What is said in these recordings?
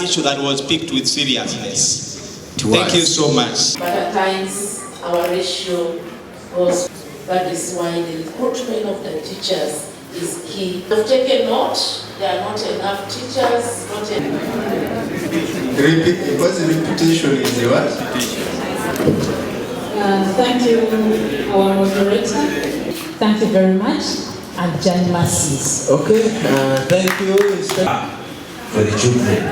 issue that was picked with seriousness. Thank you so much. But at times our ratio goes. That is why the recruitment of the teachers is key. We've taken note, there are not enough teachers, not enough. What's the repetition is the what? Thank you, our moderator. Thank you very much. And Jan Masses. Okay, thank you for the children.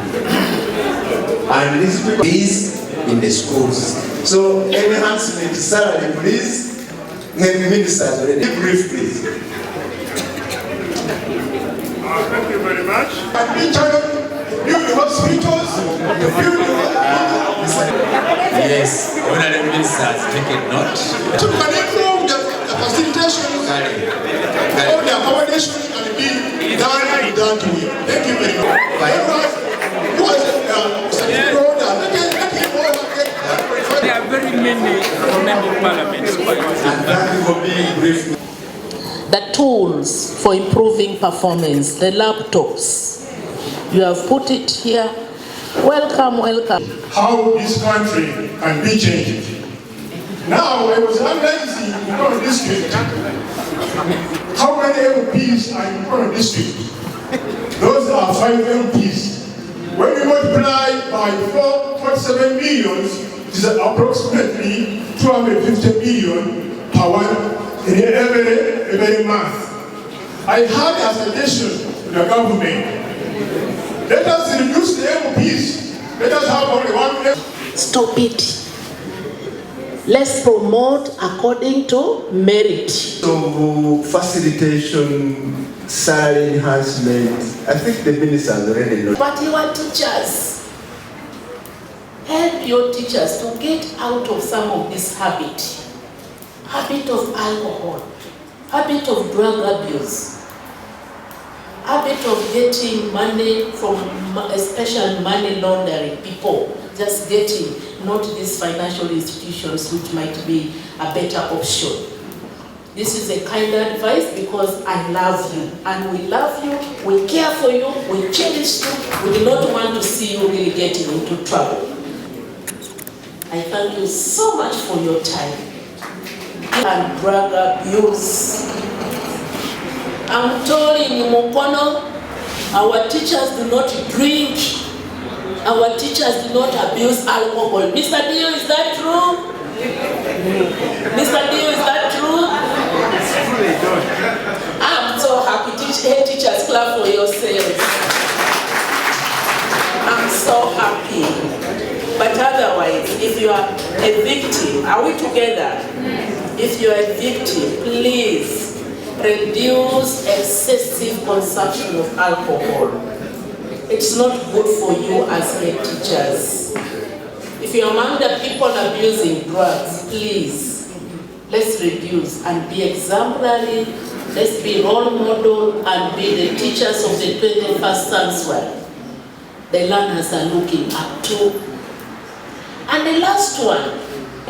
And these people is in the schools. So enhancement salary, please. Ministers already. Brief, please. Thank you very much. Build hospitals. Yes, honorable ministers, take a note. To improve the facilitation, all the accommodation can be done to you. Thank you very much. There are very many member parliaments. The tools for improving performance, the laptops, you have put it here. Welcome, welcome. How this country can be changed. Now, I was analyzing Mukono district. How many MPs are in Mukono district? Those are 5 MPs. When we multiply by 47 million, it is approximately 250 million per one in every month. I had a suggestion to the government. Let us reduce the MPs. Let us have only one MP. Stop it. Let's promote according to merit. So facilitation, salary enhancement, I think the ministers already know. But your teachers, help your teachers to get out of some of this habit of alcohol, habit of drug abuse, habit of getting money from especially money laundering people, just getting, not these financial institutions which might be a better option. This is a kind advice because I love you and we love you, we care for you, we cherish you, we do not want to see you really getting into trouble. I thank you so much for your time. And drug abuse. I'm told in emukono, our teachers do not drink, our teachers do not abuse alcohol. Mr. Dio, is that true? Mr. Dio, is that true? I'm so happy. Teachers, clap for yourselves. I'm so happy. But otherwise, if you are a victim, are we together? If you are a victim, please reduce excessive consumption of alcohol. It's not good for you as head teachers. If you're among the people abusing drugs, please, let's reduce and be exemplary. Let's be role model and be the teachers of the 21st century. The learners are looking up to. And the last one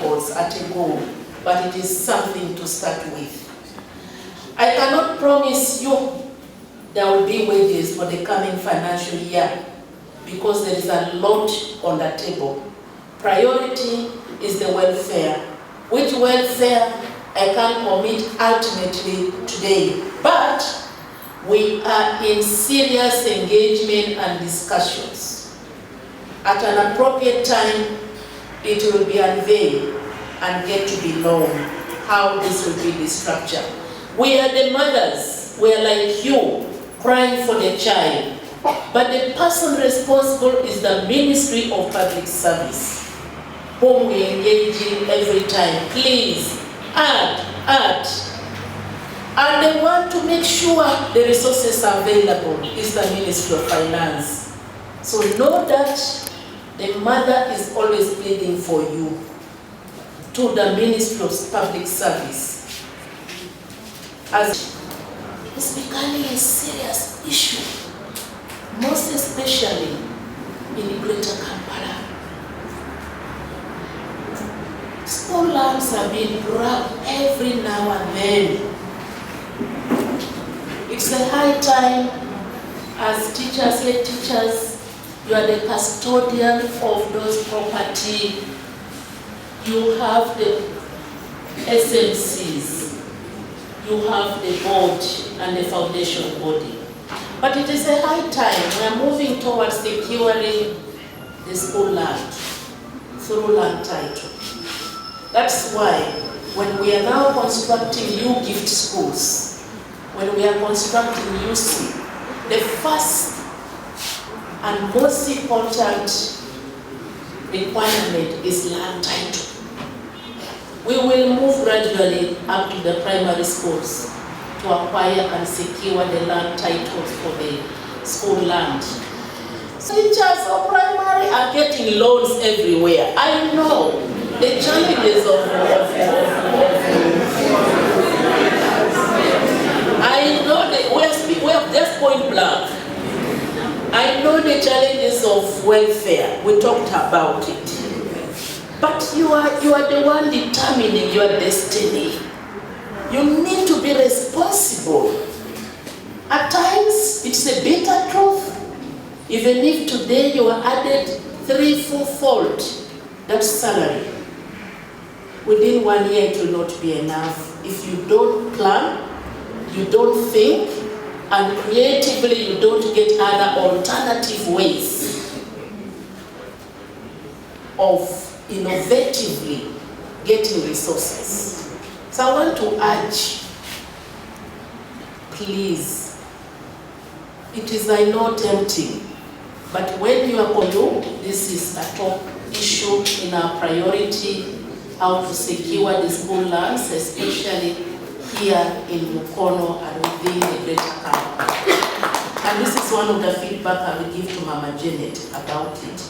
was at a goal, but it is something to start with. I cannot promise you there will be wages for the coming financial year because there is a lot on the table. Priority is the welfare. Which welfare I can't commit ultimately today, but we are in serious engagement and discussions. At an appropriate time, it will be unveiled and get to be known how this will be the structure. We are the mothers, we are like you, crying for the child. But the person responsible is the Ministry of Public Service, whom we engage in every time. Please, add. And they want to make sure the resources are available is the Ministry of Finance. So know that the mother is always pleading for you to the Ministry of Public Service. As it's becoming a serious issue, most especially in Greater Kampala. School lamps are being grabbed every now and then. It's a high time as teachers, head teachers, you are the custodian of those property. You have the SMCs, you have the board and the foundation body. But it is a high time we are moving towards securing the school land through land title. That's why when we are now constructing new gift schools, when we are constructing UC, the first and most important requirement is land title. We will move gradually up to the primary schools to acquire and secure the land titles for the school land. Teachers of primary are getting loans everywhere. I know the challenges of I know that we have just point blank. I know the challenges of welfare. We talked about it. But you are the one determining your destiny. You need to be responsible. At times, it's a bitter truth. Even if today you are added 3-4-fold that salary, within 1 year it will not be enough. If you don't plan, you don't think, and creatively you don't get other alternative ways of innovatively getting resources. So I want to urge, please, it is I know tempting, but when you are going, this is a top issue in our priority, how to secure the school lands, especially here in Mukono and within the greater campus. And this is one of the feedback I will give to Mama Janet about it.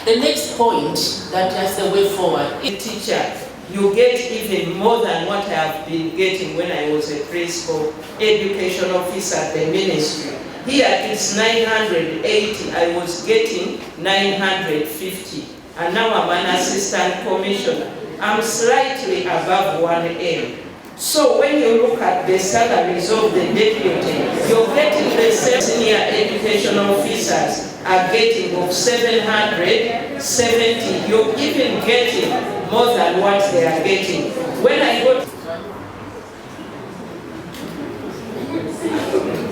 The next point that as a way forward, a teacher, you get even more than what I have been getting when I was a principal education officer at the ministry. Here it's 980, I was getting 950, and now I'm an assistant commissioner. I'm slightly above 1M. So when you look at the salaries of the deputy, you're getting the same senior education officers are getting of 770. You're even getting more than what they are getting. When I go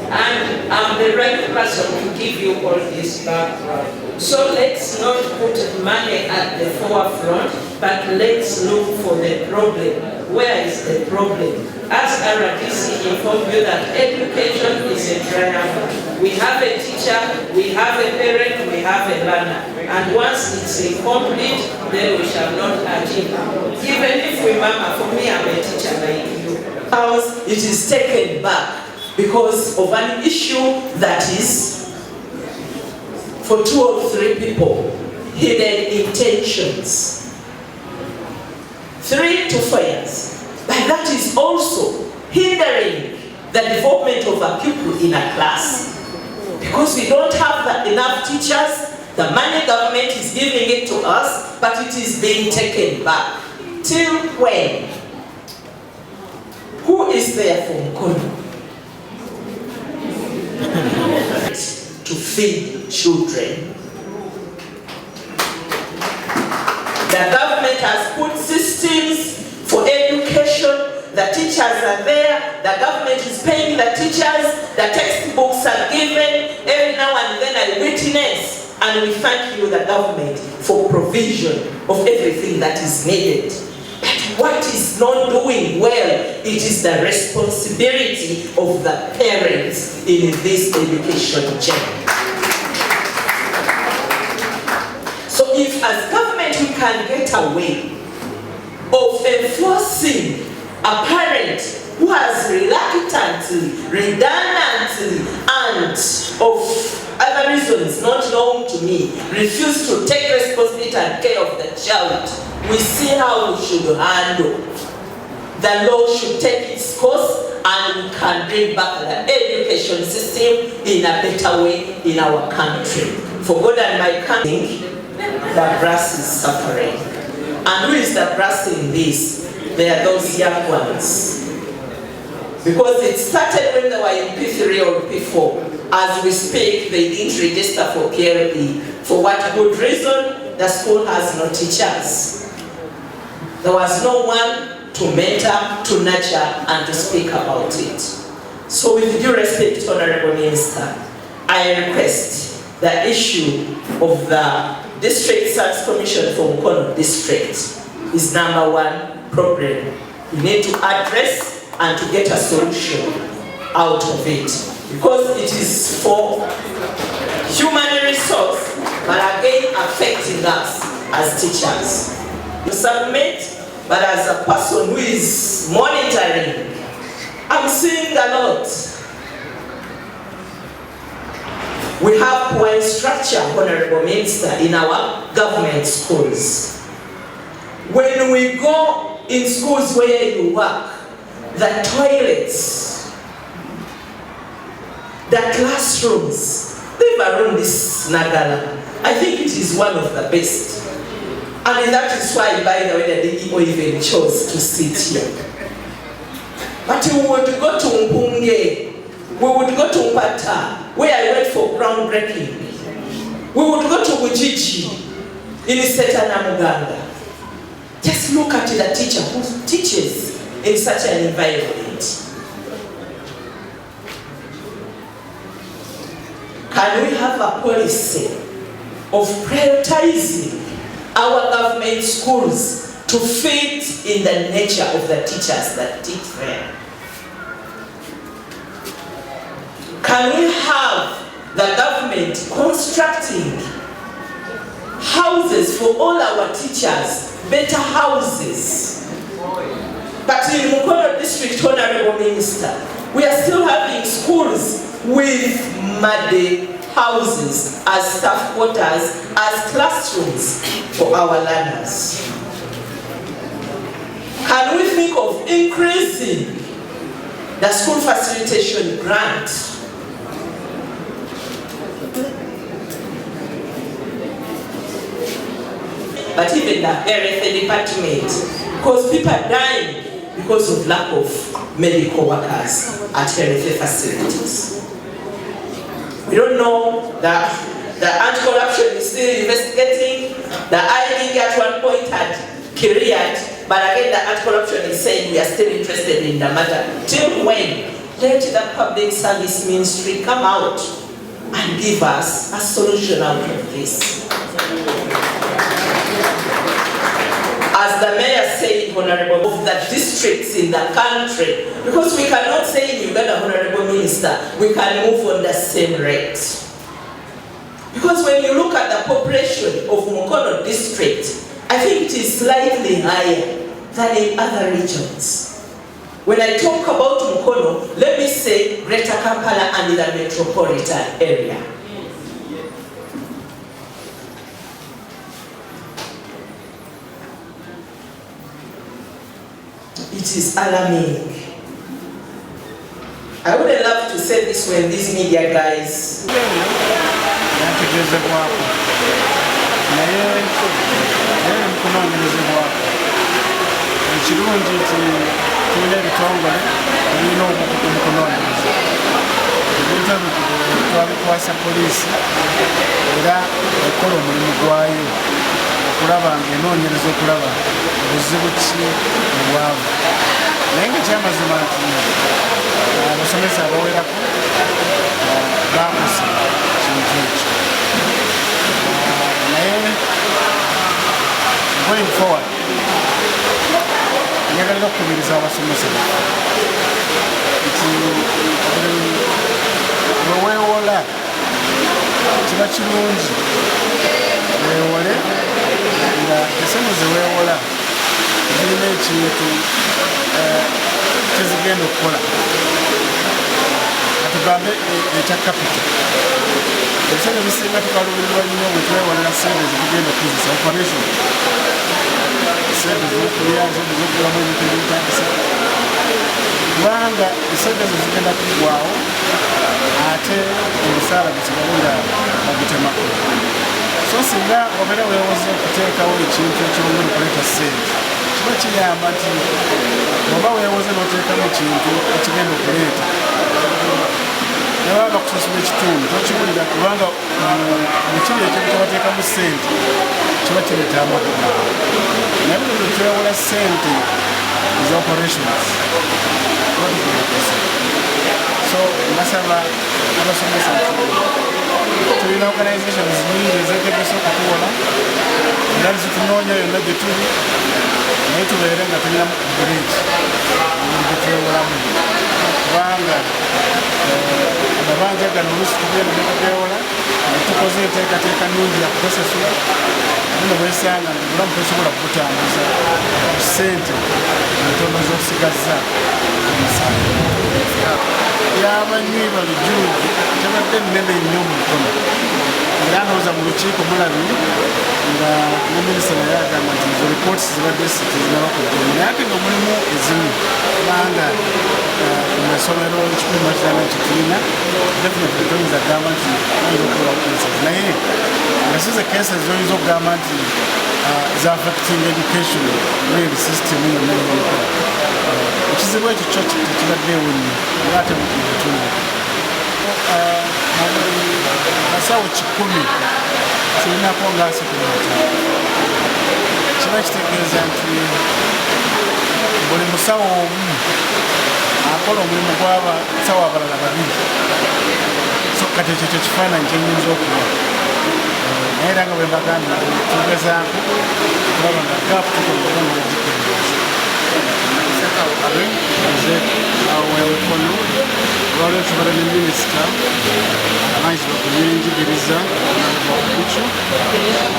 and I'm the right person to give you all this background. So let's not put money at the forefront, but let's look for the problem. Where is the problem? As RDC informed you that education is a triangle. We have a teacher, we have a parent, we have a learner. And once it's incomplete, then we shall not achieve. Even if we mama, for me I'm a teacher like you. It is taken back because of an issue that is for 2 or 3 people, hidden intentions. 3 to 4 years. But that is also hindering the development of a pupil in a class. Because we don't have enough teachers, the money government is giving it to us, but it is being taken back. Till when? Who is there for Mukono? To feed children. The government has put systems for education. The teachers are there. The government is paying the teachers. The textbooks are given. Every now and then I witness. And we thank you, the government, for provision of everything that is needed. But what is not doing well, it is the responsibility of the parents in this education journey. So if as government we can get away of enforcing a parent who has reluctantly, redundantly, and of other reasons not known to me, refused to take responsibility and care of the child, we see how we should handle. The law should take its course and we can bring back the education system in a better way in our country. For God and my country, the brass is suffering. And who is the brass in this? They are those young ones. Because it started when they were in P3 or P4. as we speak, they didn't register for PLE. For what good reason? The school has no teachers. There was no one to mentor, to nurture, and to speak about it. So with due respect, Honorable Minister, I request the issue of the District Service Commission for Mukono District is #1 problem. We need to address and to get a solution out of it, because it is for human resource, but again affecting us as teachers. You submit, but as a person who is monitoring, I'm seeing a lot. We have poor structure, Honorable Minister, in our government schools. When we go in schools where you work, the toilets, the classrooms, they've around this Nagala. I think it is one of the best. And that is why, by the way, the DEO even chose to sit here. But we would go to Mpunge, we would go to Mpata, where I went for groundbreaking. We would go to Ujiji, in Setana Muganga. Just look at the teacher who teaches in such an environment. Can we have a policy of prioritizing our government schools to fit in the nature of the teachers that teach there? Can we have the government constructing houses for all our teachers, better houses? But in Mukono District, Honorable Minister, we are still having schools with muddy houses as staff quarters, as classrooms for our learners. Can we think of increasing the school facilitation grant? But even the health department, because people are dying because of lack of medical workers at health facilities. We don't know that the anti-corruption is still investigating. The IDG at one point had cleared, but again the anti-corruption is saying we are still interested in the matter. Till when? Let the public service ministry come out and give us a solution out of this. As the mayor said, Honorable, of the districts in the country, because we cannot say in Uganda, Honorable Minister, we can move on the same rate. Because when you look at the population of Mukono district, I think it is slightly higher than in other regions. When I talk about Mukono, let me say Greater Kampala and the metropolitan area. It is alarming. I would love to say this when these media guys. Nengi kyamazima nti abasomesa abawerako bamusa kintu ekyo naye going forward nyagalira okukubiriza abasomesa nti weweewola kiba kirungi weewole nga esente zeweewola zirina ekintu kizigenda okukola atugambe ekya kapita ebisenge bisinga tukalubirirwa nnyo bwe twewalira sente zitugenda okukozesa operation sente zokulya sente zokugulamu ebintu ebyetagisa kubanga esente ezo zigenda kuggwawo ate omusaala gusigalira bagutemako so singa obeera weewoze okuteekawo ekintu ekyongera okuleeta sente kiba kiyamba nti oba weewoze n'oteekamu ekintu ekigenda okuleeta naye bakusasula ekitundu tokiwulira kubanga mukiri ekintu kyebateekamu ssente kiba kireeta amagoba naye bino twewola ssente eza operations so mbasaba abasomesa tulina organizations nyingi ezetegese okutuwola era zitunoonya yonna gye tuli naye tubeere nga tulinamu bridge getwewolamu kubanga amabanja gano oluusi tugenda netugewola netukoze enteekateeka nungi yakugasasula bino bwesanga obulamu tosobola kubutambuza ssente entono z'okusigazza omusango yabanywi balujuugi tebadde nnene nnyo mu mukono era ndowooza mu lukiiko mulabi nga ne minisita naye agamba nti ezo ripooti zibadde tezinaba kujjamu naye ate nga mulimu ezimu kubanga ku masomero ekikumi makirana ekitulina definitely toyinza kugamba nti oyinza okukola cases naye nga size cases zoyinza okugamba nti za affecting education really system yonna eyomukola ekizibu ekyo kyo tekibaddeewo nnyo era ate mukitundu basawo 100 tulinako nga 35 kiba kitegeeza nti buli musawo omu akola omulimu gw'abasawo abalala 2 so kati ekyo kyo kifaananyi kyenyinza okuba naye era nga bwe mbagamba tugezaako kulaba nga gapu tukola ewebyenjigilizza lwaliro tubala ne minisita amayitibwa ku byenjigilizza Kaduchu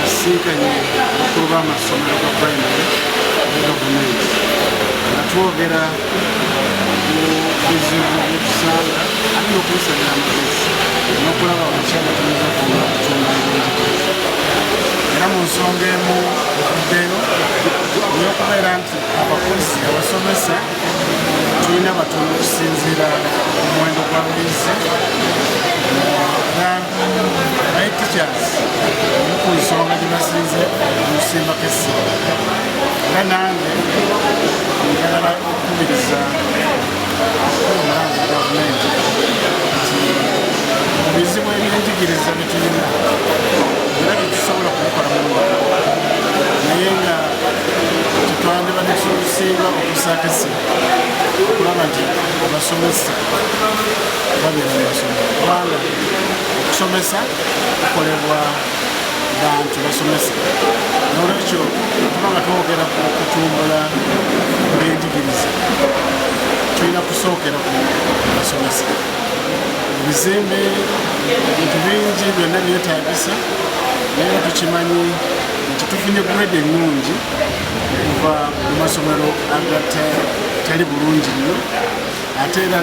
asinkanye abakulu b'amasomero ga primary ne gavumenti nga twogera ku bizibu byetusanga ate n'okubisalira amagezi n'okulaba omukyala tuyinza okuba okutunga ebyenjigiliza era mu nsonga emu okuddeyo eyokubeera nti abakozi abasomesa tulina batono okusinziira omuwendo gwa buyinzi era bayi teachers omu ku nsonga gye basinze okusimbako essimu era nange njagala okukubiriza okulumulanga gavumenti nti mu bizibu ebyenjigiriza bye tulina era tetusobola kubikola mu naye nga tetwandiba netusinga okusaako essimu okulaba nti abasomesa babeera mu masomero kubanga okusomesa kukolebwa bantu basomesa n'olwekyo tuba nga twogera ku kutumbula ebyenjigiriza tulina kusookera ku basomesa ebizimbe ebintu bingi byonna byetaagisa naye nga tukimanyi nti tufunye grade ennungi okuva mu masomero agatali bulungi nnyo ate era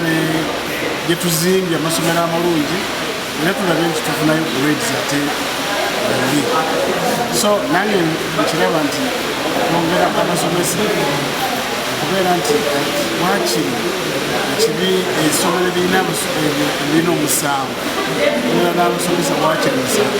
gye tuzimbye amasomero amalungi era tulabye nti tufunayo grades ate bali so nange nkiraba nti okwongera abasomesa okubeera nti wakiri ekibi essomero ebirina omusango era n'abasomesa wakiri musango